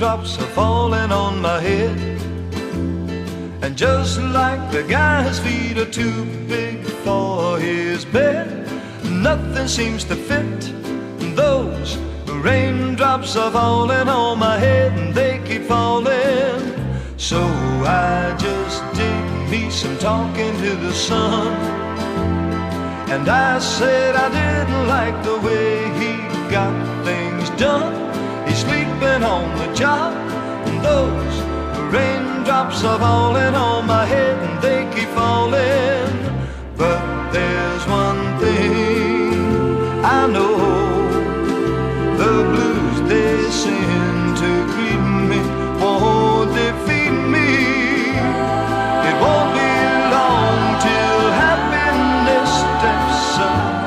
raindrops are falling on my head. And just like the guy's feet are too big for his bed, nothing seems to fit. Those raindrops are falling on my head, and they keep falling. So I just did me some talking to the sun, and I said I didn't like the way he got things done. He's sleeping on the job, and those raindrops are falling on my head, and they keep falling. But there's one